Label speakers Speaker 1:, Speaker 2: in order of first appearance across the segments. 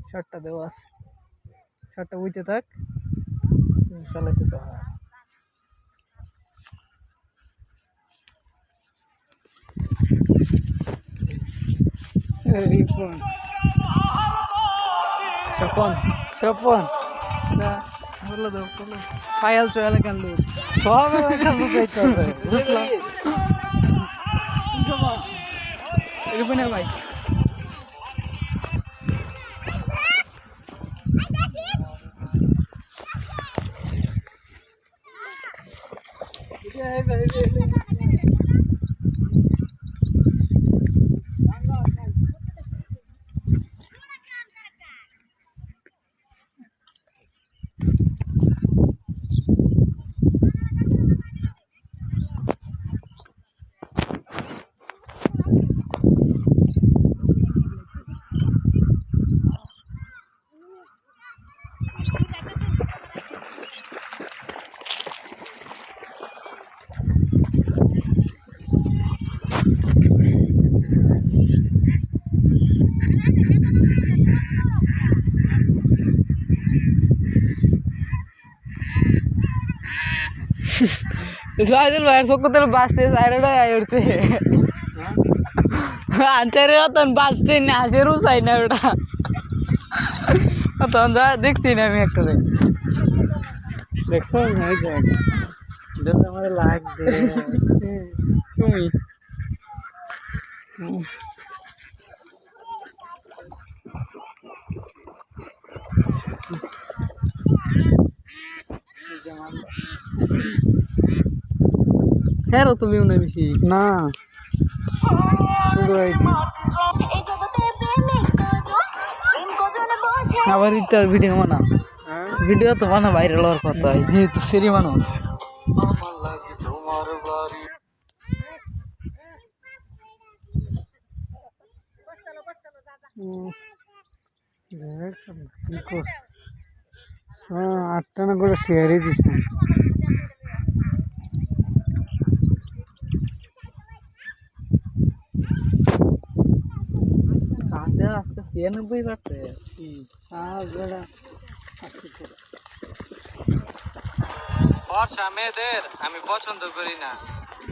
Speaker 1: শর্টটা দেওয়া আছে, শর্টটা উইতে থাক, চালাইতে তো হয়। স্বপন স্বপন বললো দাও বললো পায়াল চয়াল কেন লোক সব এলাকার লোক আইতে হবে বুঝলাম এরকম ভাই Soalnya bayar suku terbasti, saya udah air sih. Ancar ya tuh pasti nih hasil rusak ini udah. Atau anda diksi nih mereka deh. Dekso nih aja. Udah sama lag deh. Cumi. Hero তুমি মনে বেশি না শুরু হয়নি আবার ইতার video বানা video তো বানা ভাইরাল হওয়ার কথা যেহেতু সেরি মানুষ আটটা না করে শেয়ারই দিছে আজকে 96 পারছে বর্ষা মেয়েদের আমি পছন্দ করি না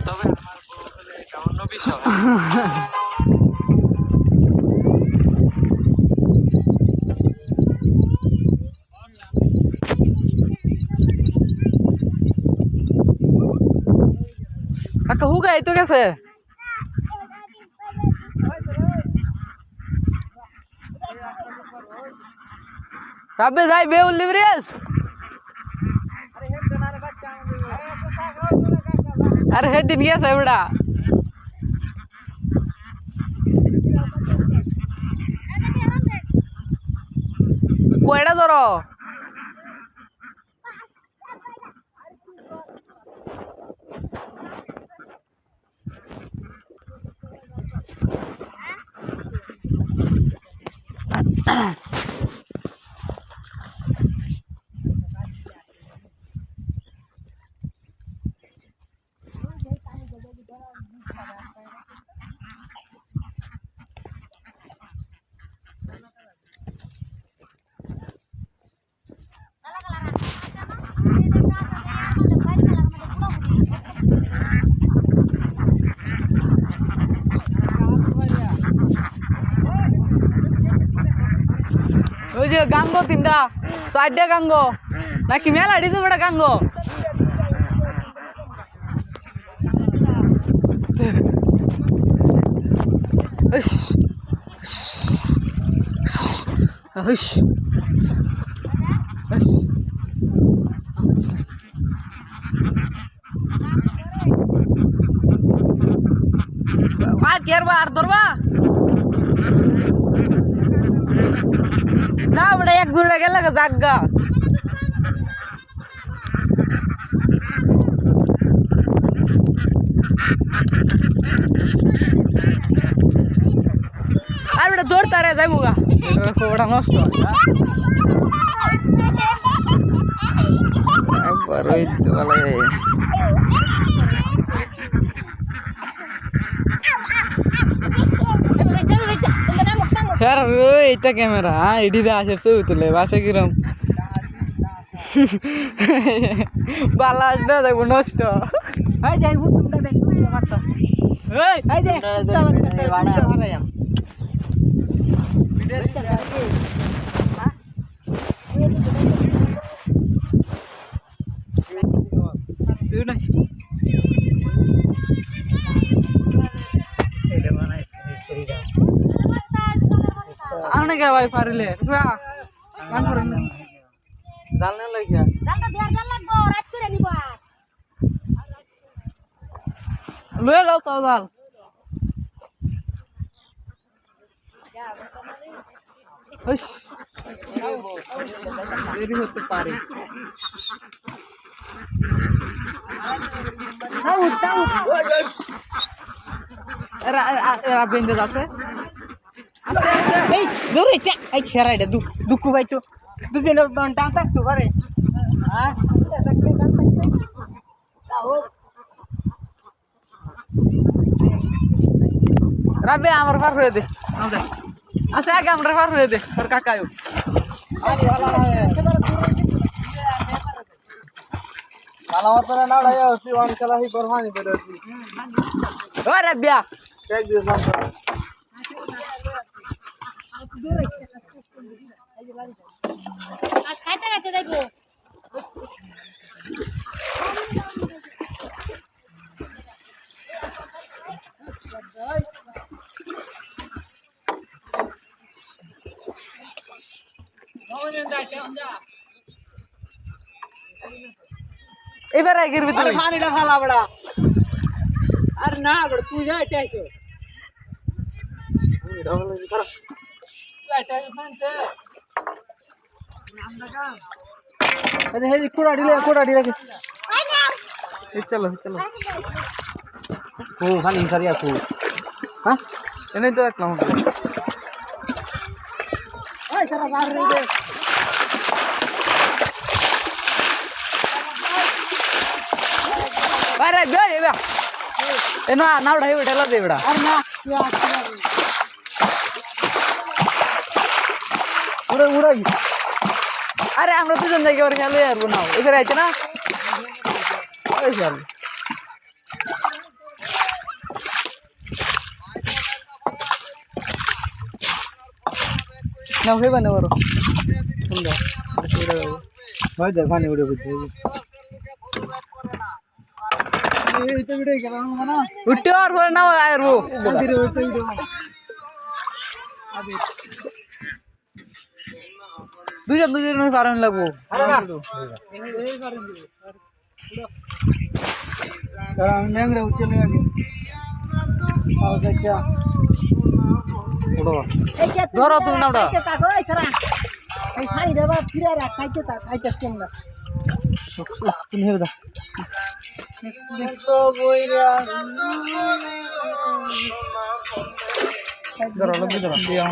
Speaker 1: তবে আমার বউ হলে এটা অন্য বিষয় কাকা হুগা এই তো গেছে Tapi saya beli libres. Are heading ya saya udah. Kuada doro. ওই যে গাঙ্গো তিনটা চারটা গাঙ্গো নাকি মেলা দিছো বড় গাঙ্গো ইস ইস আর কি আর ধরবা না বড় এক ঘুরে গেল জাগা আর বড় দৌড়তা রে যাইবুগা বড় নষ্ট একবার ওই তো বলে यार এইটা ক্যামেরা এডিতে আসে ছবি তুলে বাসে কিরম বালা আসতে দেখবো নষ্ট
Speaker 2: এই যাই মুটুমটা দেখ মারতা এই যে বাচ্চা হারায়াম
Speaker 1: आने क्या भाई पारिले क्या काम करें डालने लग गया ले लो तो डाल देरी होते पारे এরা বেঁধে যাচ্ছে
Speaker 2: এই দূরে যা এই ছেড়াইটা দুঃখ ভাই তো দুদিনের টান থাকতো পারে হ্যাঁ
Speaker 1: রাবে আমার পার হয়ে দে আচ্ছা আগে আমরা পার হয়ে দে তোর কাকায়ও ভালো মতো না উড়াই আসছি ওয়ান খেলা হি করবানি বেরোছি ওই রাবিয়া এক দিন নাম
Speaker 3: আজ খাইতে খাইতে দেখবো
Speaker 1: এবার আগের ভিতরে
Speaker 2: পানিটা ফালা বড়া আর না বড় তুই যা এটাইছো
Speaker 1: अरे हे कोड़ा डी रखे चलो चलो
Speaker 2: ও খালি সারিয়া কো
Speaker 1: हाँ नहीं तो रखना हूँ
Speaker 2: ওই সারা বার রে দে
Speaker 1: अरे बे ये बे ए ना ना उड़ाई उड़ाला दे बड़ा
Speaker 2: আর না
Speaker 1: उड़ा उड़ाई अरे हम लोग तो जन जाके और खेलो यार बनाओ इधर आए थे ना अरे चल ना हुए बने वरो सुंदर भाई देखा नहीं उड़े कुछ
Speaker 2: এই তো ভিডিও গেলাম না
Speaker 1: उठे और वो ना यार वो
Speaker 2: আদিরে ওই তো ভিডিও
Speaker 1: দুজন কারণ লাগবো
Speaker 2: আমি ন্যাংরা উঠে নিয়ে আগে
Speaker 1: ধরো তুমি নামটা
Speaker 2: এই খাই দেবা ফিরে রাখ খাইতে তা খাইতে কেমন
Speaker 1: তুমি হেবে দাও ধরো লোক ধরো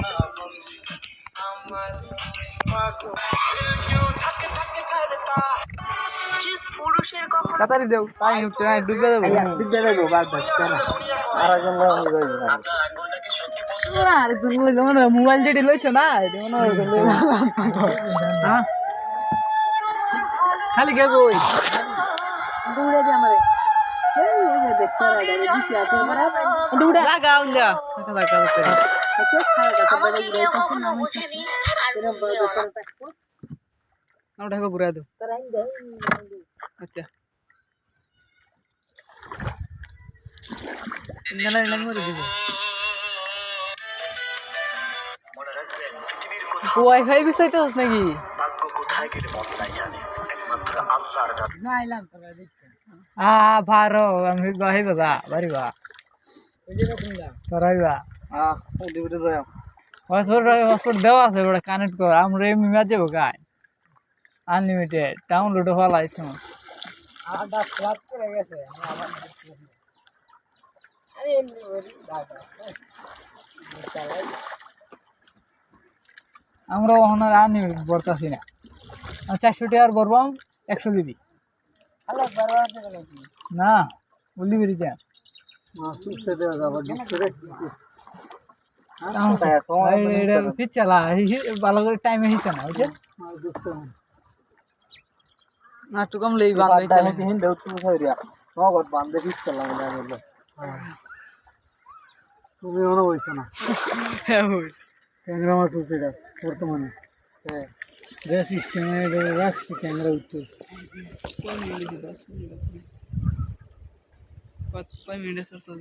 Speaker 1: কাতারি দেও তাই উঠতে নাই ডুবে দেবো বাদ বাদ আর একজন আরেকজন মানে মোবাইল যেটি লইছো না হ্যাঁ খালি কে কই
Speaker 2: দৌড়ে দে আমারে এই যে দেখতে রাখা দিছি আছে আমারে দৌড়া
Speaker 1: লাগাও না লাগা লাগা আমরা ঢাকা ঘুরে দাও আচ্ছা ইন্দানা ইন্দানা করে দিব ওয়াইফাই বিষয় তো নাকি ভারো আমি বাহি বাবা বাড়ি বা তোরাই বা হসপিটাল দেওয়া আছে ওটা কানেক্ট কর আমরা এমনি ম্যাচ যাবো গায়ে আনলিমিটেড ডাউনলোড হওয়া ইচ্ছা আমরা ওখানে আনলিমিটেড বলতেছি না 400 টাকার বলবাম 100 দিবি না বললি বেরিয়ে যা চালা ভালো করে টাইমে হিসে না বুঝছে না একটু কম লেই তুমি মনে হয়েছে না ক্যাংরা মাছ হচ্ছে এটা বর্তমানে যে সিস্টেমে রাখছি ক্যাংরা উঠতে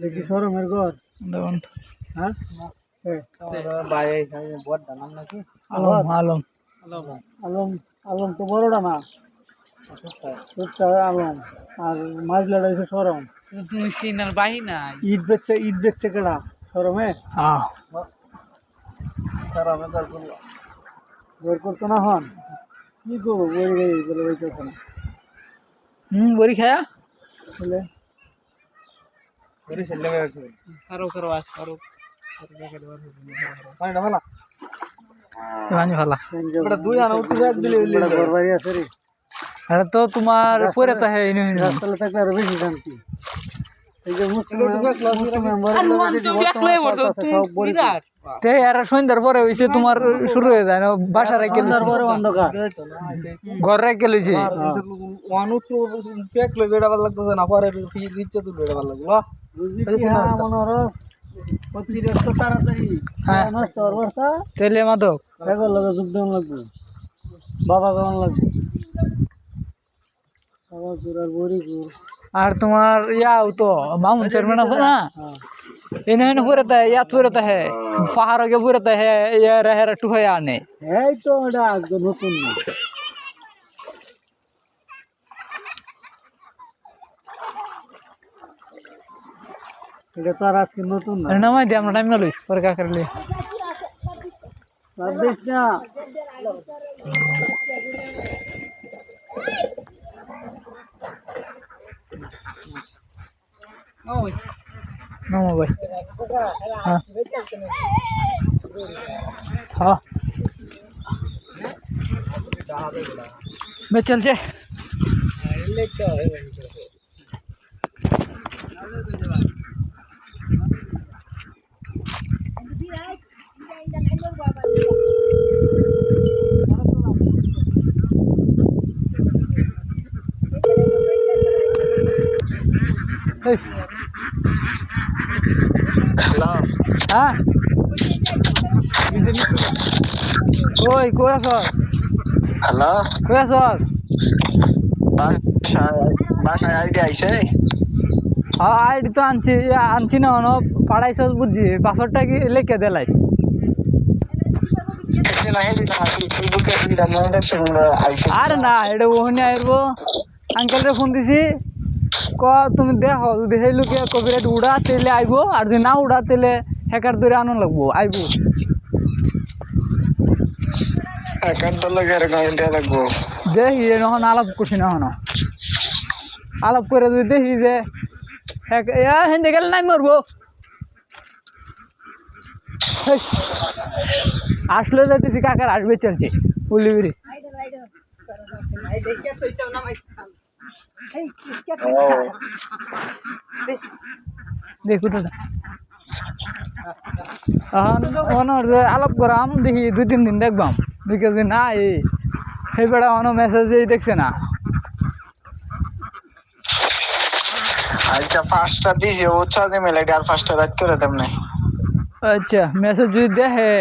Speaker 1: দেখি সরমের ঘর হ্যাঁ আলম আলম আলম আলম তো বড়টা না আলম আর মাঝলাটা হচ্ছে সরম তুমি সিনার বাহি না ঈদ বেচছে কেডা সরমে বের করতো না হন কি করবো বই বলে বইতেছে না বড়ি খায়া বলে বড়ি ছেলে কারো কারো আস কারো পানিটা ভালা পানি ভালা এটা দুই আনা উঠে এক দিলে ঘর বাড়ি আছে রে আরে তো তোমার পরে তো হে ইনি রাস্তালে থাকলে আরো বেশি শান্তি এই যে সন্ধ্যার পরে হইছে তোমার শুরু হয়ে যায় না বাসা রেখে ঘর রেখে লইছে তেলে মাদক যোগদান লাগবে বাবা কেমন লাগবে আর তোমার ইয়াও তো মামুন চেয়ারম্যান আছে না এনে হেনে পুরাতে ইয়াত পুরাতে হে পাহাড় আগে পুরাতে হে ইয়ার হেরা টুহাই আনে এই তো এটা একদম নতুন না এটা তো আর আজকে নতুন না নামাই দে আমরা টাইম গেলই পরে কা করলি বাদ না No भाई हाँ हाँ मैं चलते হ্যাঁ কই কই আছস
Speaker 3: হ্যালো
Speaker 1: কই আছস
Speaker 3: বাসায় আইডি আইছে
Speaker 1: হ্যাঁ আইডি তো আনছি না অন পাড়াইছস বুঝছি পাসওয়ার্ডটা কি লিখে দেলাইস আরে না এটা ওখানে আইবো আঙ্কেলরে ফোন দিছি ক তুমি দেখো যদি সেই লোকে কপিরাইট উড়া তেলে আইব আর যদি না উড়া তেলে হ্যাকার ধরে আনো লাগবো আইব দেখি এখন আলাপ করছি না হন আলাপ করে যদি দেখি যে হেন্দে গেলে নাই মরবো আসলে যাইতেছি কাকার আসবে চলছে উলিবিরি দেখো তো আলাপ করাম দেখি 2-3 দিন দেখবাম বিকেল দিন না এই বেড়া অন মেসেজ দেখছে না
Speaker 3: আচ্ছা 5টা দিছি ও 6 জি মেলে আর 5টা রাত করে দেব না
Speaker 1: আচ্ছা মেসেজ যদি দেখে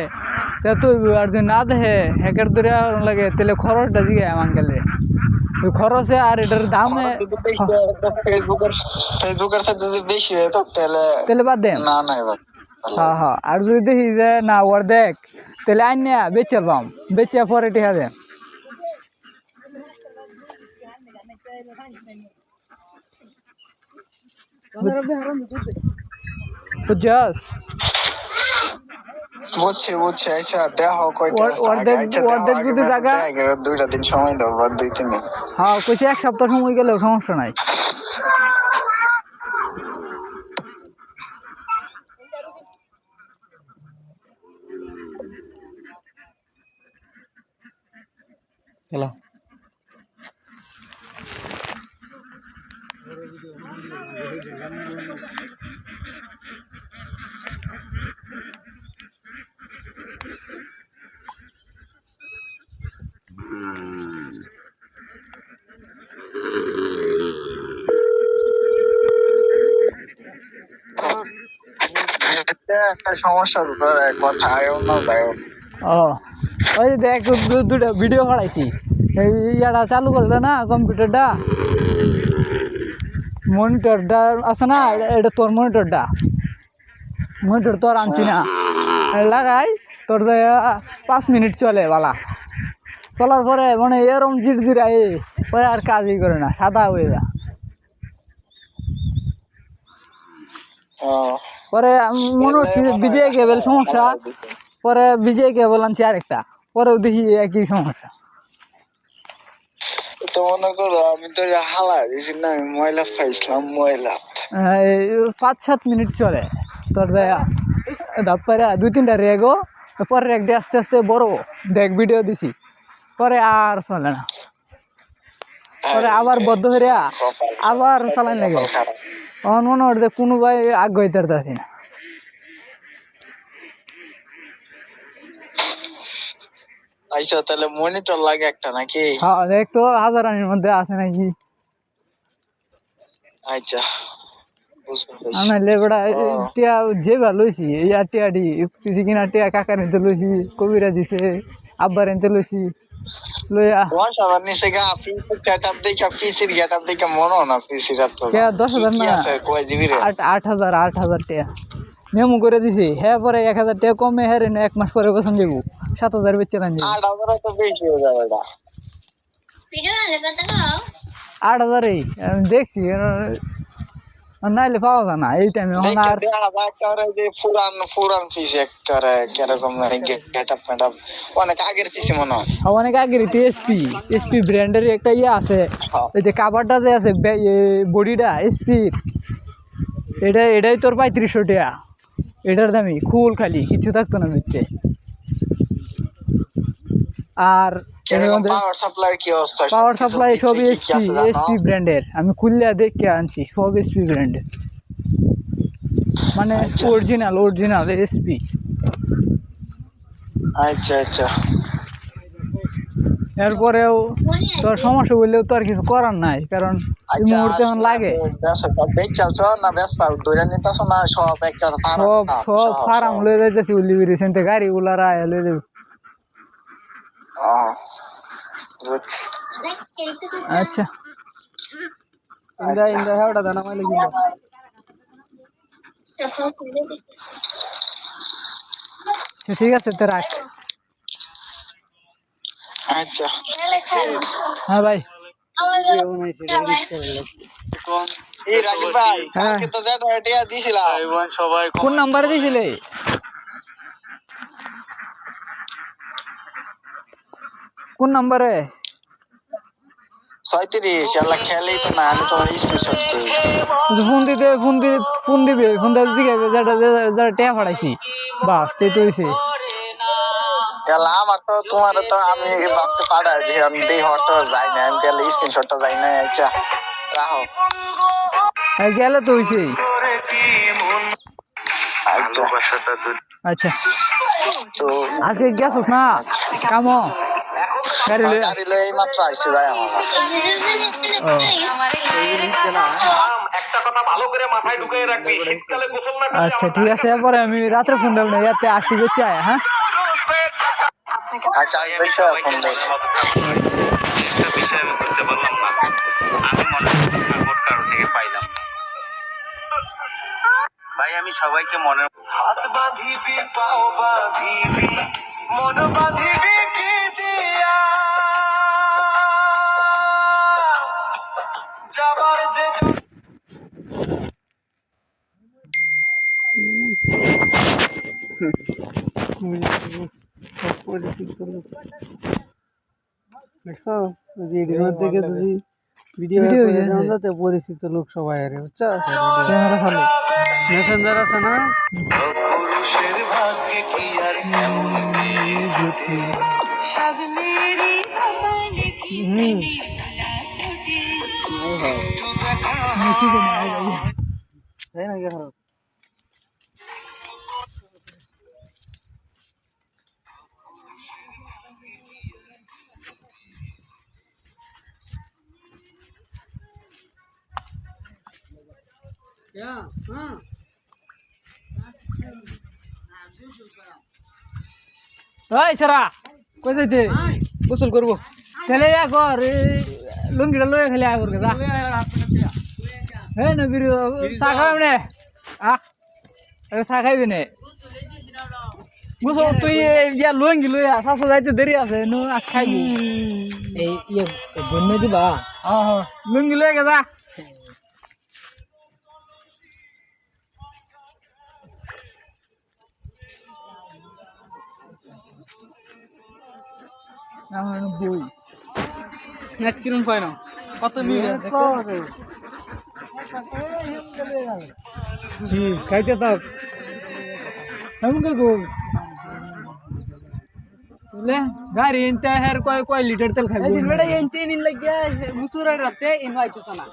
Speaker 1: তা তো আর যদি না দেখে হ্যাকার ধরে লাগে তাহলে খরচটা দিকে আমার গেলে খরচে আর এটার দামে
Speaker 3: ফেসবুকের সাথে যদি বেশি হয় তো তাহলে
Speaker 1: বাদ দেন
Speaker 3: না না এবার
Speaker 1: হ্যাঁ হ্যাঁ আর যদি দেখি যে না ওর দেখ তাহলে আইন না বেচে পাম বেচে পরে টিহা দেন বুঝছস
Speaker 3: বুঝছি আচ্ছা দেখো কয়টা
Speaker 1: অর্ধেক যদি জায়গা
Speaker 3: 2টা দিন সময় দাও বা 2-3 দিন
Speaker 1: হ্যাঁ কইছে 1 সপ্তাহ সময় গেলেও সমস্যা নাই হ্যালো
Speaker 3: একটা সমস্যার ব্যাপারে কথা আয়ও না যায়ও না।
Speaker 1: ও ওই যে দেখ দুটো ভিডিও বাড়াইছি এই ইয়াটা চালু করলে না কম্পিউটারটা মনিটরটা আছে না এটা তোর মনিটর তোর আনছি না লাগাই তোর 5 মিনিট চলে বালা চলার পরে মানে এরম জিরজিরা পরে আর কাজই করে না সাদা হয়ে যা
Speaker 3: ও,
Speaker 1: পরে আমি মনে হচ্ছে বিজয় কেবল সমস্যা পরে বিজয় কেবল আনছি আরেকটা পরেও দেখি একই সমস্যা
Speaker 3: তো মনে করো আমি তো হালা দিছি না, আমি ময়লা পাইছিলাম ময়লা।
Speaker 1: 5-7 মিনিট চলে তোর তারপরে 2-3টা রেগো পরে রেগ দিয়ে আস্তে আস্তে বড় দেখ ভিডিও দিছি পরে আর চলে না পরে আবার বদ্ধ হয়ে আবার চালান লাগে আমার মনে হয় যে কোনো ভাই আগ্রহিতার দেখি না
Speaker 3: আচ্ছা তাহলে মনিটর লাগে একটা নাকি?
Speaker 1: হ্যাঁ দেখ তো 1000 মধ্যে আছে নাকি
Speaker 3: আচ্ছা বুঝতে পারছি।
Speaker 1: আমি লেবড়া টিয়া যে ভালো লইছি ইয়ার টিয়াডি কিছু কিনা টিয়া কাকার এনতে লইছি কবিরা দিছে আব্বার এনতে লইছি লইয়া
Speaker 3: বয়স আবার নিচে গা পিসির গেটআপ দেখে পিসির গেটআপ দেখে মনে হয় না পিসির এত
Speaker 1: কে 10,000
Speaker 3: কি
Speaker 1: না
Speaker 3: আছে কয় জিবি রে?
Speaker 1: 8,000 টাকা মেমো করে দিছি হ্যাঁ পরে 1,000 টাকা কমে হ্যাঁ রে 1 মাস পরে বসন যাবো 7,000 বেচে রান যাবো
Speaker 3: 8,000 তো বেশি হয়ে যাবে এটা।
Speaker 1: 8,000 আমি দেখছি নাইলে পাওয়া যায় না এই টাইমে এখন আর
Speaker 3: দেখা যায় একেবারে যে পুরান পিসি একেবারে কিরকম গেটআপ মেটআপ অনেক আগের পিসি মনে হয়।
Speaker 1: অনেক আগের এসপি ব্র্যান্ডের একটা ইয়ে আছে এই যে কাভারটা যে আছে বডিটা এসপির এটাই তোর 3500 টাকা এটার দামি খুল খালি কিছু থাকতো না ভিতরে আর
Speaker 3: পাওয়ার সাপ্লাই কি অবস্থা?
Speaker 1: পাওয়ার সাপ্লাই সব
Speaker 3: কি আছে জানো?
Speaker 1: এসপি ব্র্যান্ডের আমি খুললে দেখে আনছি সব এসপি ব্র্যান্ডের মানে অরিজিনাল এসপি
Speaker 3: আচ্ছা আচ্ছা
Speaker 1: এরপরেও তোর সমস্যা বললেও তো আর কিছু করার নাই কারণ এই মুহূর্তে এখন লাগে সব ফার্ম লয়ে যাইতেছি উল্লিবিরি সেনতে গাড়ি গুলারা লয়ে যাবে আচ্ছা ইন্দা হেওটা দানা মাইলে গিলা ঠিক আছে তো রাখ
Speaker 3: আচ্ছা
Speaker 1: হ্যাঁ ভাই
Speaker 3: এই রাজীব ভাই
Speaker 1: হ্যাঁ।
Speaker 3: কালকে তো যেটা এটা দিছিলাম সবাই
Speaker 1: কোন নাম্বারে দিছিলে কোন নাম্বারে
Speaker 3: 37 আল্লাহ খেলেই তো না, আমি তোমার স্ক্রিনশট দিই।
Speaker 1: ফোন দিবে জিগাইবে যেটা টেয়া ফাড়াইছি বাস তো হয়েছে
Speaker 3: এলা আমার তো তোমার তো আমি ভাবতে পাঠাই যে আমি দেই হয়তো যাই না, আমি তাহলে স্ক্রিনশটটা যাই না। আচ্ছা রাখো
Speaker 1: গেলে তো হয়েছে আচ্ছা
Speaker 3: তো
Speaker 1: আজকে গেছস না কাম গাড়ি লয়ে
Speaker 3: গাড়ি লয়ে এই মাত্র আইছে যাই আমার।
Speaker 1: আচ্ছা ঠিক আছে এরপরে আমি রাত্রে ফোন দেবো না ইয়াতে আসতে বেঁচে আয় হ্যাঁ
Speaker 3: আচ্ছা বেশি ফোন দেই।
Speaker 4: একটা বিষয় আমি বুঝতে পারলাম না, আমি মনে হচ্ছে সাপোর্ট কারো থেকে পাইলাম না। ভাই আমি সবাইকে মনে হাত বাঁধিবি পাও বাঁধিবি মন বাঁধিবি কি দিয়া যাবার যে
Speaker 1: পরিচিত লোক সবাই আরে ক্যামেরা চালু মেসেঞ্জার আছে না
Speaker 4: পুরুষের ভাগ্যে কি আর কেমন
Speaker 1: তাই না খারাপ ওই সারা কই যাইতে
Speaker 2: গোসল করবো
Speaker 1: তাহলে কর লুঙ্গিটা লয়ে খেলে আয় করবে হে নবীর চা খাবে নে চা খাইবি নে বুঝো তুই ইয়া লুঙ্গি লয়ে আসা যাইতে দেরি আছে নু খাইবি
Speaker 2: এই ইয়ে বন্য দিবা
Speaker 1: লুঙ্গি লয়ে গেছা বই
Speaker 2: নেট কিরম কয় না কত মিনিট
Speaker 1: জি খাইতে থাক এমন কে গো ले गाड़ी इंता है कोई लीटर तेल खाई
Speaker 2: दिन बेटा ये इंते नहीं लग गया मुसुरा रहते इनवाइट तो ना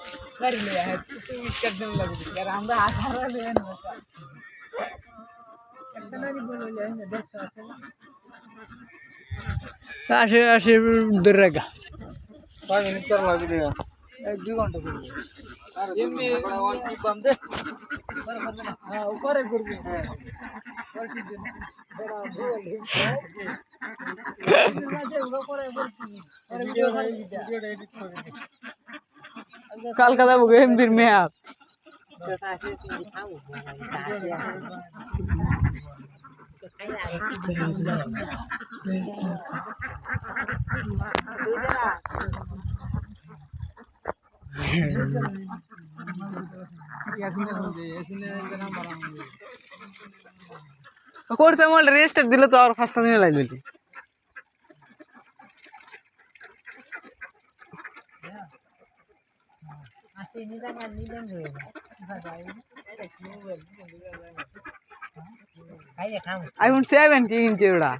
Speaker 2: गाड़ी ले है तो कर देने लग गया यार हम हाथ हारा ले ना कितना नहीं बोलो ले 10
Speaker 1: आशे आशे दूर रहेगा
Speaker 2: 5 मिनट कर लग गया 1-2 घंटे कर ये में वन की बम दे हां ऊपर है गुरु है बड़ा बोल
Speaker 1: कल का वो गेम फिर में आप कोर्स मोल रेस्ट दिल तो और फास्ट दिन लाइल बोली iPhone 7 की इंच उड़ा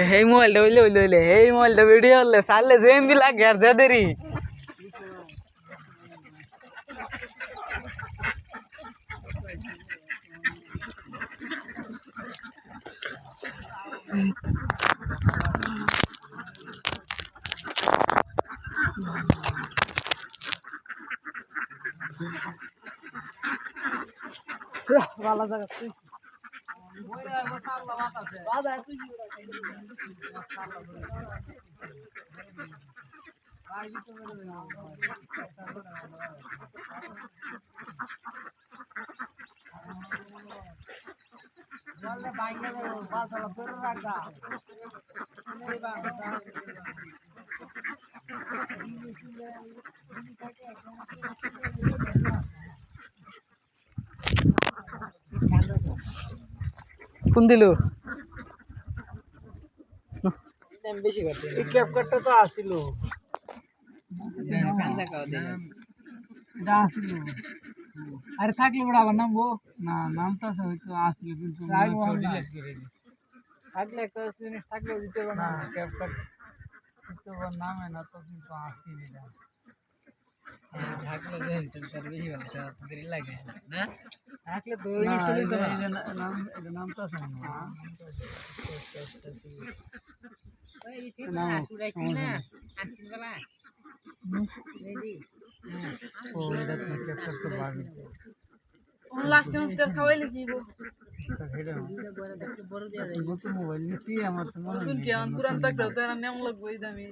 Speaker 1: हे मोबाइल ले हे मोबाइल वीडियो ले साले जेम भी लाग यार जदेरी वाला जगह কোন দিল
Speaker 2: বেশি করতে
Speaker 1: এই ক্যাপকাটটা তো আসিল এটা আসিল আরে থাকলে বড় আবার নামবো না নামটা হয়তো আসিল কিন্তু থাকলে একটা জিনিস থাকলে দিতে হবে না ক্যাপকাট দিতে হবে নামে না তো কিন্তু আসিল এটা
Speaker 2: থাকলে দেন তার বেশি ভালো দেরি লাগে না
Speaker 1: থাকলে তো ইনস্টল তো নাম এটা নামটা আছে না
Speaker 2: না সুরাইছি না আনছিন বলা রেডি
Speaker 1: ও এটা তো ক্যাপকাট তো বাড়ি
Speaker 2: লাস্ট টাইম খাওয়াইলে কি বড় দিয়া যায়
Speaker 1: নতুন মোবাইল নিছি আমার তো মনে
Speaker 2: নতুন কি আন পুরান থাকলেও তো এর নাম লাগবে এই দামি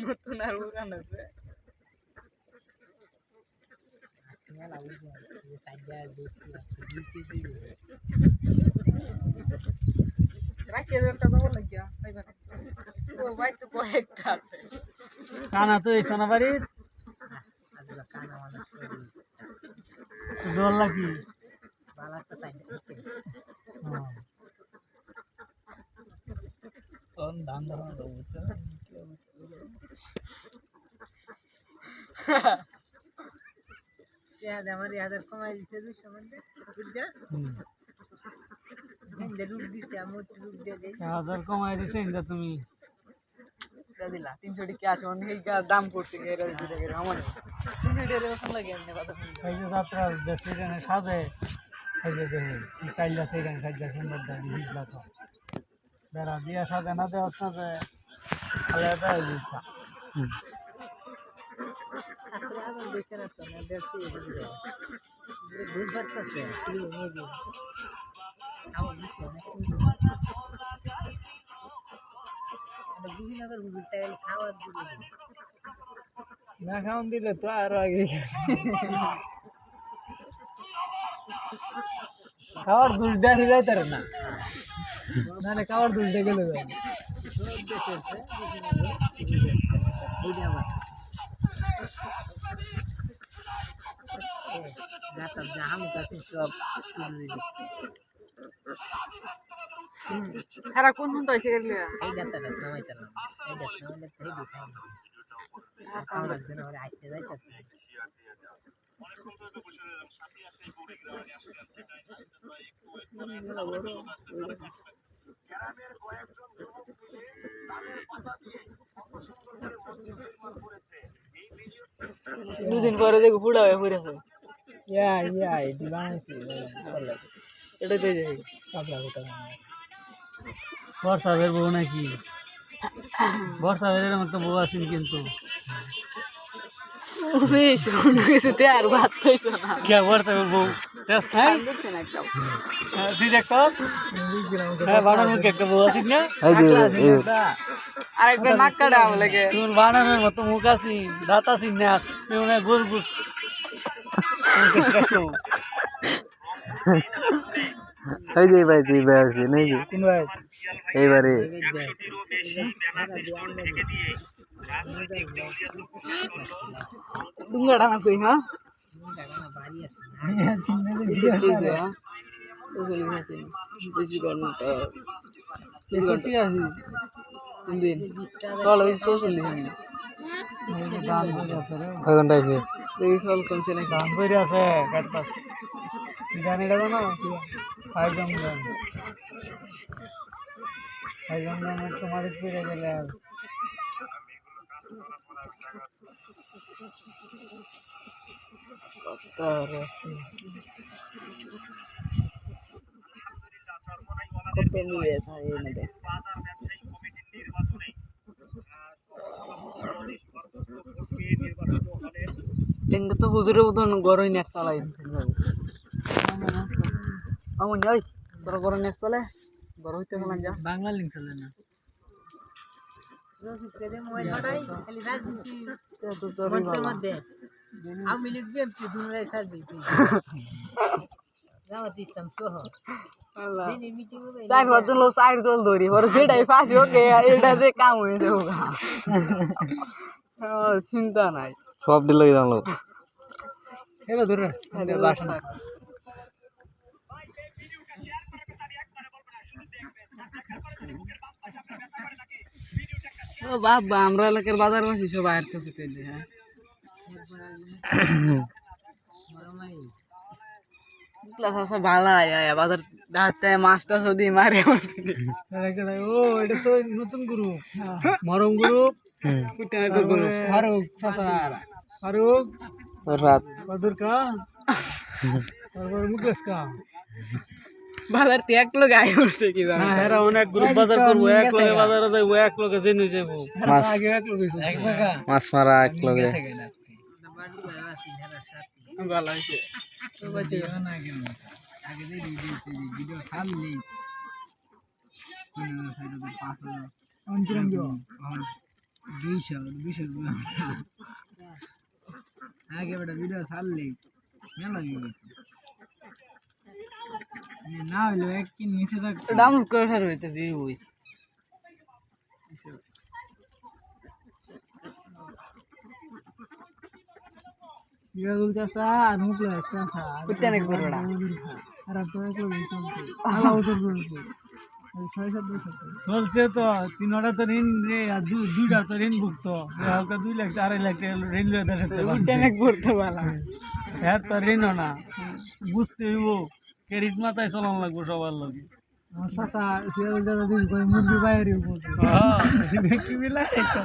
Speaker 2: নতুন আর পুরান আছে মেলা বুঝা এই সাইডে দোস্ত আছে কেজি একটা দাও লাগিয়া ও ভাই তো কয়েকটা আছে
Speaker 1: কানা তো এই সোনাবাড়ির দোল নাকি ধান ধরা
Speaker 2: আমার 1000 কমাই দিছে 200 মধ্যে বুঝছা রূপ দিছে আমি রূপ দিয়ে দেই
Speaker 1: 1000 কমাই দিছে ইন্দা তুমি
Speaker 2: দিলা 300 টাকা আছে অনেক দাম করতে এর দিতে গেলে আমার 300 টাকা বেতন লাগে এমনি কথা
Speaker 1: এই যে যাত্রা দেশে জানে সাজে এই যে দেখো কাইলা সেখান সাজা সুন্দর দাঁড়ি হিজলা তো বেড়া দিয়া সাজে না দেওয়া সাজে আলাদা হয়ে গেছে
Speaker 2: আসলে আমার দেখে না তো না দেখছি বুঝে দুধ বাড়তেছে কি নিয়ে দিই আমার বুঝছে না এটা বুঝি না করে বুঝতে গেলে খাওয়ার দিবে
Speaker 1: না খাওন দিলে তো আরো আগে খাওয়ার দুধ দেখে যাইতে না নাহলে খাওয়ার দুধ দেখে গেলে
Speaker 2: খারাপ কোন কোন হয়েছে গেলে
Speaker 5: এই ডাক্তারটা নামাইতাম এই ডাক্তার নামাইলে তাই দেখাম আমার জন্য ওরা আইতে যাইতাছে
Speaker 4: গ্রামের কয়েকজন যুবক মিলে তাদের পাতা দিয়ে কত সুন্দর করে মসজিদ নির্মাণ করেছে এই ভিডিও
Speaker 2: দুদিন পরে দেখো পুরা হয়ে পড়েছে
Speaker 1: এটি বানাইছি
Speaker 2: এটা দিয়ে যাই
Speaker 1: কাপড়া কোটা বর্ষাবের বউ নাকি বর্ষাবের মতো বউ আছেন কিন্তু
Speaker 2: কিছুতে আর ভাত হইতো না
Speaker 1: কে বর্ষাবের বউ তুই দেখছ হ্যাঁ বানার মুখে একটা বউ আছিস না
Speaker 2: আরেকটা নাক কাটা লাগে
Speaker 1: তোর বানানোর মতো মুখ আছি দাঁত আছিস না তুই মনে হয় গোল গুস
Speaker 6: এই যে ভাই তুই ভাই আসছি নাকি
Speaker 1: কোন ভাই
Speaker 6: এইবারে
Speaker 2: ডুঙ্গাটা না কই হ্যাঁ বেশি গরম
Speaker 1: সত্যি আছি
Speaker 2: দিন চল ওই 44
Speaker 1: গান বই আছে রে
Speaker 6: কয় ঘন্টা আছে
Speaker 2: দেখি চল কমছে না
Speaker 1: গান বই আছে কাটপাস গান এটা জানো ফাইজাম গান ফাইজাম গান তোমার পড়ে গেলে
Speaker 2: কত মিলে আছে এই মধ্যে এন্ড তো হুজুরের মতন গরই নেট চালাই আমন যাই তোর গরই নেট চলে বড় হইতে গেলাম যা
Speaker 1: বাংলা লিঙ্ক চলে না
Speaker 5: আমি লিখবি দুনিয়ায় ছাড়বি যাওয়া দিতাম সহ
Speaker 2: চার পাঁচজন লোক চার দল ধরি পরে যেটাই ফাঁসি ওকে এটা যে কাম হয়ে যাবো চিন্তা নাই
Speaker 6: সব দিল জানলো
Speaker 1: এবার ধরে বাসনা
Speaker 2: বাবা আমরা এলাকার বাজার বাসি সব বাইরে থেকে পেলে হ্যাঁ ভালো বাজার ডাক্তার মাছটা যদি মারে
Speaker 1: ও এটা তো নতুন গ্রুপ মরম গ্রুপ ফারুক ফারুক
Speaker 6: রাত
Speaker 1: বদর কা তারপর মুকেশ কা
Speaker 2: বাজার তে এক লোক আয় করছে কি জানো
Speaker 1: না এরা অনেক গ্রুপ বাজার করবো এক লগে বাজারে যাইবো এক লগে জেনে যাবো
Speaker 6: মাছ
Speaker 1: আগে এক লগে
Speaker 6: মাছ মারা এক লগে
Speaker 1: ভালো হয়েছে
Speaker 5: আগে যে ভিডিও ছাড়লি 200 আগে বেটা ভিডিও ছাড়লি মেলা
Speaker 2: না হইলো এক কি নিচে থাক
Speaker 1: ডাউনলোড করে ফের হইতে ভিউ হইছে
Speaker 2: ইয়াদুল চাচা আর মুখলে চাচা
Speaker 1: কুত্তা নাকি বড়টা
Speaker 2: আর তো এক লোক আলা উত্তর করছে চলছে তো 3টা তো ঋণ রে আর 2টা তো ঋণ ভুক্ত হালকা 2 লাখ 2.5 লাখ ঋণ লয়ে দেশে
Speaker 1: কুত্তা নাকি করতে পালা
Speaker 2: হ্যাঁ তো ঋণ না বুঝতে হইব ক্রেডিট মাথায় চলান লাগবো সবার লগে চাচা সিয়াদুল চাচা দিন কই মুরগি বাইরে বলছে হ্যাঁ কি মিলাই তো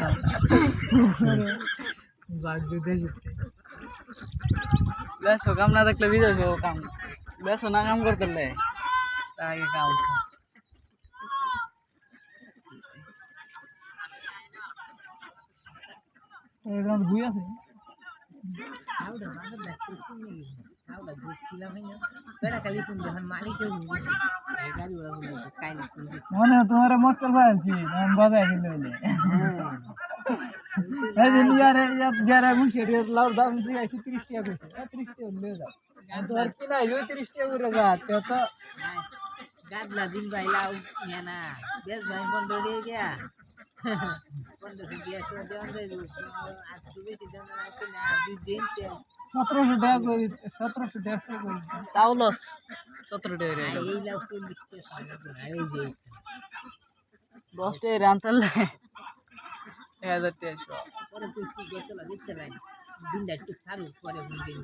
Speaker 2: ভাগ্য দেশে
Speaker 1: বেশ কাম না থাকলে বিদেশ কাম বেশ না কাম করতে তাই কাম
Speaker 2: এরকম বুই আছে মনে তোমার মক্কেল ভাই আছি বাজায় দিলে এই দিন ইয়ারে যারা মুখে লাউ দাম দিয়ে 30 টাকা কইছে 30 টাকা নিয়ে যাও তোর কি নাই 30 টাকা করে যা তো
Speaker 5: গাদলা দিন ভাই লাউ না বেশ ভাই 15 দিয়ে গিয়া 15 দিয়ে সো দেন দে আজ বেশি দাম আছে না 2 দিন
Speaker 2: 1700 টাকা করে 1700 টাকা করে
Speaker 1: তাও লস 17 টাকা রে
Speaker 5: এই লাউ 40 টাকা এই যে
Speaker 1: 10 টাকা রান্তালে 1000 টাকা
Speaker 5: পরে তুই কি গেছল দিতে নাই দিনটা একটু সারু পরে ফোন দিন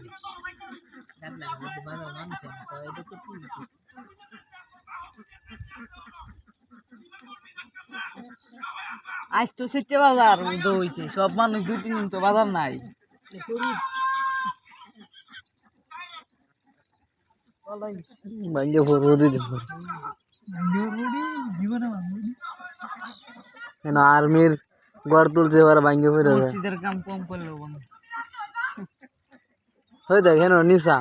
Speaker 5: গাদলা মধ্যে বাজার মানুষ আছে তো এটা তো কি
Speaker 1: আজ তো সেটে বাজার হইছে সব মানুষ 2-3 দিন তো বাজার নাই
Speaker 6: ভাঙ্গে পড়বো 2 দিন পর
Speaker 2: জীবনে
Speaker 6: কেন আর্মির ঘর তুলছে এবার ভাঙ্গে পড়ে যায়
Speaker 1: মসজিদের কাম কম করলো বন্ধু
Speaker 6: হই দেখ হেন নিসা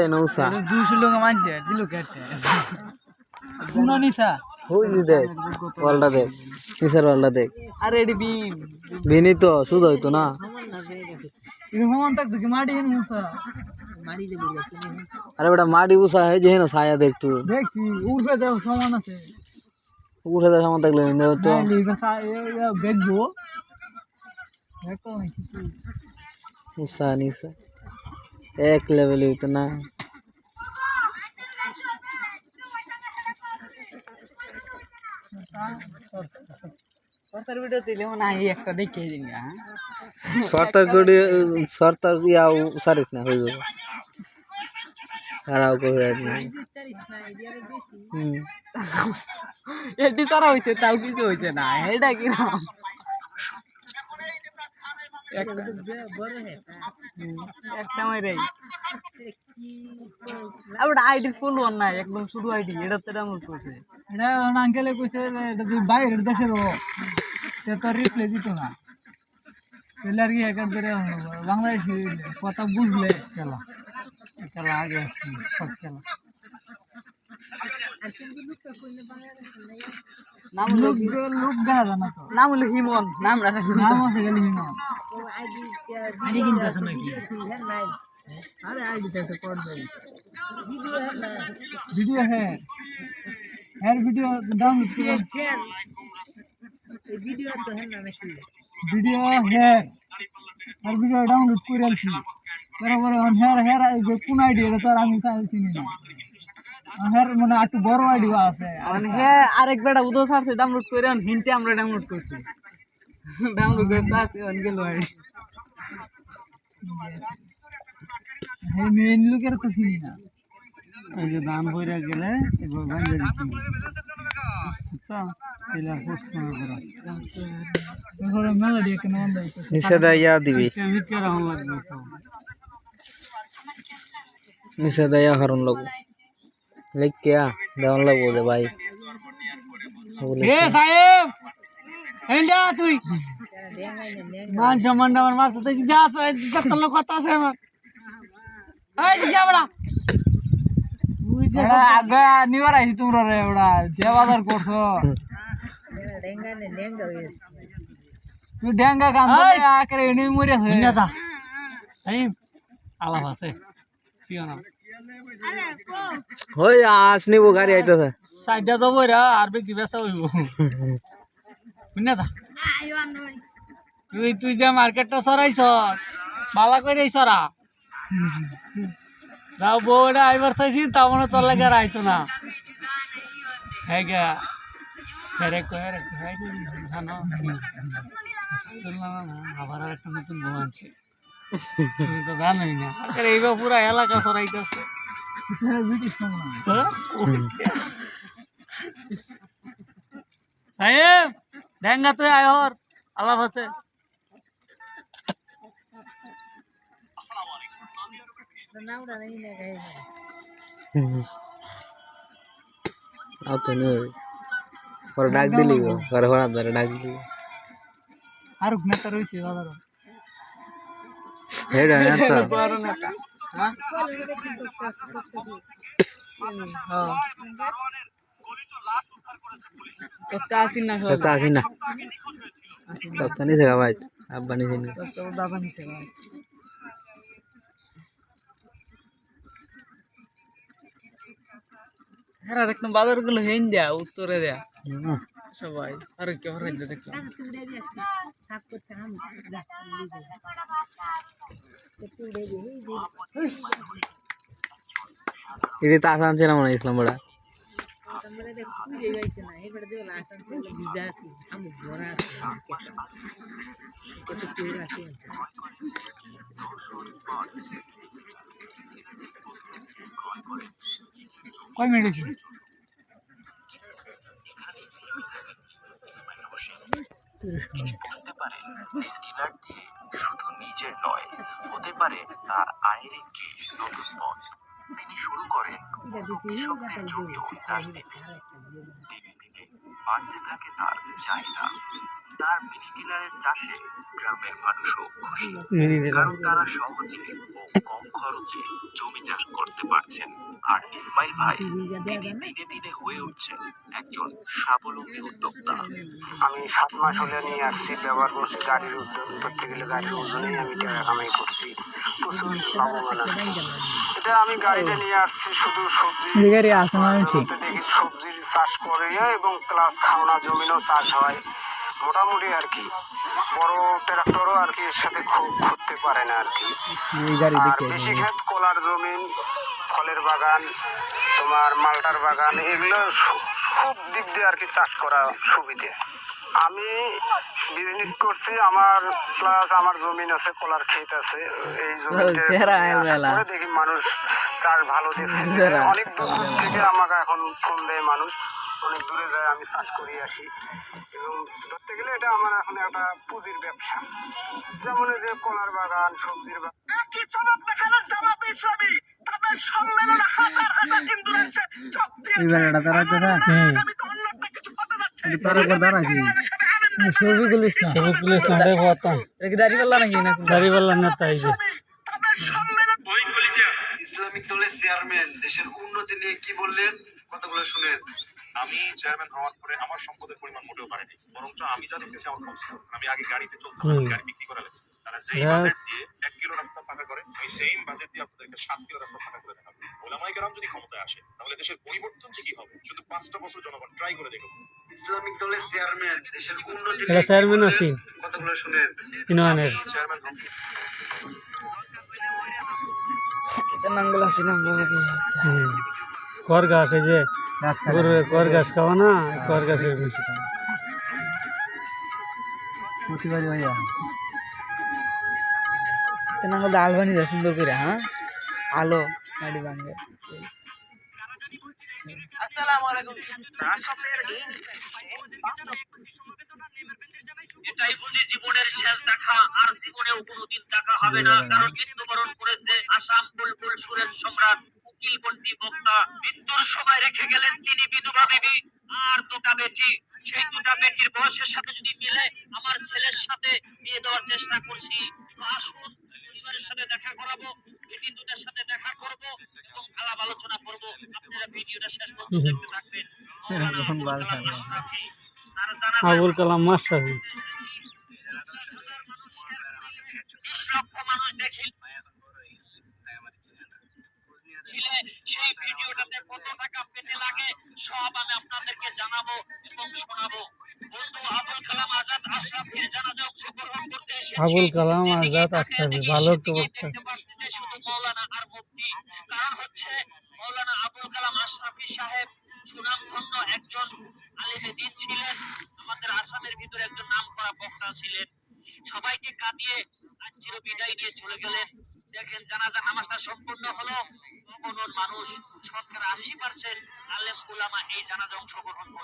Speaker 6: এন উষা
Speaker 1: 200 লোক মানছে দিল কেটে শুনো নিসা
Speaker 6: হই দেখ ওয়ালটা দেখ নিসার ওয়ালটা দেখ
Speaker 1: আরে এডি বিন
Speaker 6: বিনি তো সুদ হইতো না
Speaker 2: এরকম অন্তক থেকে মাটি এনে মুসা
Speaker 5: মারি দে বড় তুমি
Speaker 6: আরে বেটা মাটি উষা হয় যে হেন ছায়া দেখ তুই
Speaker 2: দেখছি উঠবে তো সমান আছে
Speaker 6: উঠে দেখ আমার থাকলে তো
Speaker 2: দেখবো দেখো
Speaker 6: উষা নিসা এক লেভেল হইতো না
Speaker 1: সরকার ভিডিও দিলে মনে হয় একটা দেখে দিন হ্যাঁ
Speaker 6: সরতার ইয়া সারিস না হয়ে যাবে খারাপ করে
Speaker 1: এটি তারা হয়েছে তাও কিছু হয়েছে না এটা কিরকম এক সময় রে আবার আইডি ফুল ওর নাই একদম শুধু আইডি এটা তো ডাউনলোড করছে
Speaker 2: এটা আঙ্কেলে কইছে এটা যদি বাইরের দেশের সে তো রিপ্লাই দিত না তাহলে আর কি এখান করে বাংলাদেশি কথা বুঝলে খেলা খেলা আগে আসছি সব খেলা
Speaker 1: নাম
Speaker 2: লোক লোক দেখা যায় না তো
Speaker 1: নাম হলো হিমন নাম রাখা
Speaker 2: নাম আছে গেলি হিমা
Speaker 5: আইডি কিনতাছ নাকি নাই
Speaker 2: अरे आईडी कैसे कौन भाई वीडियो है यार वीडियो डाउनलोड किया
Speaker 5: वीडियो तो है ना नहीं
Speaker 2: वीडियो है यार वीडियो डाउनलोड करेल छी बराबर हम हेर जो কোন আইডি এটা তো আমি চিনি না হের মানে একটু বড় আইডি আছে
Speaker 1: মানে হে আরেক বেটা উদো সারছে ডাউনলোড করে হিন্তে আমরা ডাউনলোড করছি ডাউনলোড করে সারছে অন গেল আইডি
Speaker 2: हे मेन लोकेर तो চিনি না এই যে দাম বইরা গেলে এবার ভাঙে দিচ্ছি আচ্ছা এলা পোস্ট করা এবারে মেলোডি কেন অনলাইন
Speaker 6: নিচে দা ইয়া দিবি
Speaker 2: কেমিক করা হন লাগবে তো
Speaker 6: নিচে দা ইয়া হরন লাগবে লেখ क्या দেওয়ান লাগবে রে ভাই
Speaker 2: এ সাহেব এন্ডা তুই মান জমান্ডা মারতে তুই যা কত লোক কত আছে আমার এই যা বড়া আগে নিবার আইছি তোমরা রে ওড়া যে বাজার করছো
Speaker 5: डेंगा ने डेंगा
Speaker 2: তুই ড্যাঙ্গা কান্দে আকরে এনি মরে আছে না তা এই আলাপ আছে সিয়ানা
Speaker 6: ওই আস নিব গাড়ি আইতেছে
Speaker 2: সাইডটা তো বইরা আর বেশি বেসা হইব বুঝনা তা তুই যে মার্কেটটা সরাইছ বালা করে সরা যাও বউটা আইবার চাইছি তা মনে তোর লাগে আর আইতো না হ্যাঁ গা হেরে জানো আবার একটা নতুন বউ আনছে তুমি তো জানোই না এইবার পুরা এলাকা সরাইতেছে সাহেব ডেঙ্গা তুই আয়র আলাপ আছে
Speaker 6: আতো নি পরে ডাক দিলি পরে হড়া ধরে ডাক দিলি
Speaker 2: আর নেতা রয়েছে বাজার
Speaker 6: হেডা না তো
Speaker 2: তোকে আসিন না
Speaker 6: তো আসি না তো নি থেকে ভাই আব্বা নি থেকে
Speaker 2: তো দাদা নিছে হ্যাঁ দেখলাম বাজার গুলো হেন দেয়া উত্তরে দেয়া সবাই আর কি হরে দেখলাম
Speaker 6: এটি তো আসান ছিল মনে হয় ইসলাম বড়া
Speaker 2: কয় মিনিট
Speaker 4: বুঝতে পারেন ডিলার দিয়ে শুধু নিজের নয় হতে পারে তার আয়ের একটি নতুন পথ তিনি শুরু করেন অন্য কৃষকদের জমিও চাষ দিতে দিনে দিনে বাড়তে থাকে তার চাহিদা তার মিনি ডিলারের চাষে গ্রামের মানুষও খুশি কারণ তারা সহজে ও কম খরচে জমি চাষ করতে পারছেন আর ইসমাইল ভাই তিনি দিনে দিনে হয়ে উঠছেন একজন স্বাবলম্বী উদ্যোক্তা
Speaker 7: আমি 7 মাস হলে নিয়ে আসছি ব্যবহার করছি গাড়ির উদ্যোগ ধরতে গেলে গাড়ির ওজনেই আমি টাকা কামাই করছি প্রচুর লাভবান আছি। এটা আমি গাড়িটা নিয়ে আসছি শুধু সবজি দেখি সবজির চাষ করে এবং প্লাস খাওনা জমিনও চাষ হয় মোটামুটি আর কি বড় ট্রাক্টরও আর কি এর সাথে খুব ঘুরতে পারে না আর কি আর বেশি ক্ষেত কলার জমিন ফলের বাগান তোমার মালটার বাগান এগুলো সব দিক দিয়ে আর কি চাষ করা সুবিধে আমি বিজনেস করছি আমার প্লাস আমার জমিন আছে কলার ক্ষেত আছে এই জমিতে দেখি মানুষ চাষ ভালো দেখছে অনেক দূর দূর থেকে আমাকে এখন ফোন দেয় মানুষ অনেক দূরে যায় আমি চাষ করে আসি এবং ধরতে গেলে এটা আমার এখন একটা পুঁজির ব্যবসা যেমন এই যে কলার বাগান সবজির বাগান
Speaker 4: ইসলামিক দলের চেয়ারম্যান দেশের উন্নতি নিয়ে কি বললেন কথাগুলো শুনেন আমি চেয়ারম্যান হওয়ার পরে আমার সম্পদের পরিমাণ মোটেও বাড়েনি বরঞ্চ আমি যা দেখতেছি আমার কমছে আমি আগে গাড়িতে চলতাম গাড়ি বিক্রি করা লাগছে তারা যেই বাজেট দিয়ে 1 কিলো রাস্তা পাকা করে আমি সেম বাজেট দিয়ে আপনাদেরকে 7 কিলো রাস্তা পাকা করে দেখাবো ওলামায়ে কেরাম যদি ক্ষমতায় আসে তাহলে দেশের পরিবর্তন যে কি হবে শুধু 5টা বছর জনগণ ট্রাই করে দেখুন ইসলামিক দলের চেয়ারম্যান দেশের উন্নতি নিয়ে চেয়ারম্যান আছি কথাগুলো শুনেন ইনওয়ানের চেয়ারম্যান
Speaker 2: কর গাছ এই যে কর গাছ খাওয়া না কর গাছের বেশি
Speaker 5: আলবানি যা সুন্দর করে হ্যাঁ আলো গাড়ি ভাঙে
Speaker 8: এটাই বুঝি জীবনের শেষ দেখা আর জীবনেও কোনোদিন দেখা হবে না কারণ মৃত্যুবরণ করেছে আসাম বুলবুল সুরের সম্রাট উকিল বন্দি বক্তা মৃত্যুর সময় রেখে গেলেন তিনি বিধবা বিবি আর দুটা বেটি সেই দুটা বেটির বয়সের সাথে যদি মিলে আমার ছেলের সাথে বিয়ে দেওয়ার চেষ্টা করছি আসুন পরিবারের সাথে দেখা করাবো বেটি দুটার সাথে দেখা করব এবং আলাপ আলোচনা করব আপনারা ভিডিওটা শেষ পর্যন্ত দেখতে থাকবেন
Speaker 2: আবুল কালাম মাশরাফি
Speaker 8: 20 লক্ষ মানুষ দেখি সেই ভিডিওটাতে কত টাকা পেতে লাগে সব আমি আপনাদেরকে জানাবো এবং শোনাবো। বন্ধু আবুল কালাম আজাদ আশরাফের জানাজা অংশগ্রহণ করতে এসেছি।
Speaker 2: আবুল কালাম
Speaker 8: যেদিকেই
Speaker 2: আজাদ
Speaker 8: তাকাই
Speaker 2: আশরাফি,
Speaker 8: দেখি
Speaker 2: ভালো একটা
Speaker 8: সেদিকেই
Speaker 2: বক্তা।
Speaker 8: দেখতে পাচ্ছি যে শুধু মৌলানা আর মুফতি। কারণ হচ্ছে মৌলানা আবুল কালাম আশরাফি সাহেব সুনামধন্য একজন আলেমে দ্বীন ছিলেন, আমাদের আসামের ভিতরে একজন নামকরা বক্তা ছিলেন। সবাইকে কাঁদিয়ে আজ চির বিদায় নিয়ে চলে গেলেন। দেখেন জানাজা নামাজটা সম্পূর্ণ হলো, অগণন মানুষ, শতকরা 80% আলেম উলামা এই জানাজা অংশগ্রহণ করলেন।